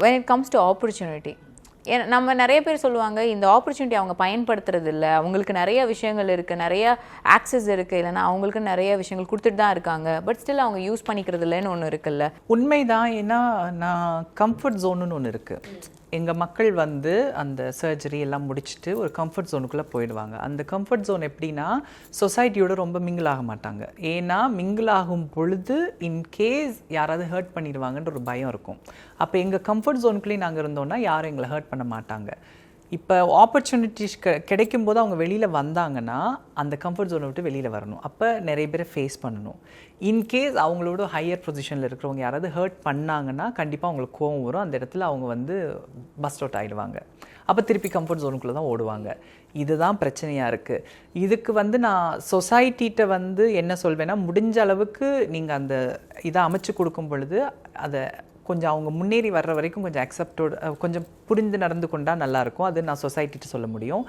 when it comes to opportunity, நம்ம நிறைய பேர் சொல்லுவாங்க இந்த ஆப்பர்ச்சுனிட்டி அவங்க பயன்படுத்துறது இல்லை, அவங்களுக்கு நிறைய விஷயங்கள் இருக்குது, நிறைய ஆக்சஸ் இருக்குது, இல்லைனா அவங்களுக்கு நிறைய விஷயங்கள் கொடுத்துட்டு தான் இருக்காங்க, பட் ஸ்டில் அவங்க யூஸ் பண்ணிக்கிறது இல்லைன்னு ஒன்று இருக்குல்ல. உண்மைதான். ஏன்னா நான் கம்ஃபர்ட் ஜோனுன்னு ஒன்று இருக்குது. எங்கள் மக்கள் வந்து அந்த சர்ஜரி எல்லாம் முடிச்சுட்டு ஒரு கம்ஃபர்ட் ஜோனுக்குள்ளே போயிடுவாங்க. அந்த கம்ஃபர்ட் ஜோன் எப்படின்னா சொசைட்டியோட ரொம்ப மிங்கிள் ஆக மாட்டாங்க. ஏன்னா மிங்கிள் ஆகும் பொழுது இன்கேஸ் யாராவது ஹர்ட் பண்ணிடுவாங்கன்ற ஒரு பயம் இருக்கும். அப்போ எங்கள் கம்ஃபர்ட் ஜோனுக்குள்ளேயே நாங்கள் இருந்தோம்னா யாரும் எங்களை ஹர்ட் பண்ண மாட்டாங்க. இப்போ ஆப்பர்ச்சுனிட்டிஸ் கிடைக்கும் போது அவங்க வெளியில் வந்தாங்கன்னா அந்த கம்ஃபர்ட் ஜோனை விட்டு வெளியில் வரணும். அப்போ நிறைய பேரை ஃபேஸ் பண்ணணும். இன்கேஸ் அவங்களோட ஹையர் பொசிஷனில் இருக்கிறவங்க யாராவது ஹர்ட் பண்ணாங்கன்னா கண்டிப்பாக அவங்களுக்கு கோவம் வரும். அந்த இடத்துல அவங்க வந்து பஸ்ட் அவுட் ஆகிடுவாங்க. அப்போ திருப்பி கம்ஃபர்ட் ஜோனுக்குள்ளே தான் ஓடுவாங்க. இதுதான் பிரச்சனையாக இருக்குது. இதுக்கு வந்து நான் சொசைட்டிகிட்ட வந்து என்ன சொல்வேன்னா, முடிஞ்ச அளவுக்கு நீங்கள் அந்த இதை அமைச்சு கொடுக்கும் பொழுது அதை கொஞ்சம் அவங்க முன்னேறி வர்ற வரைக்கும் கொஞ்சம் அக்செப்டோடு கொஞ்சம் புரிந்து நடந்து கொண்டால் நல்லாயிருக்கும். அது நான் சொசைட்டிகிட்ட சொல்ல முடியும்.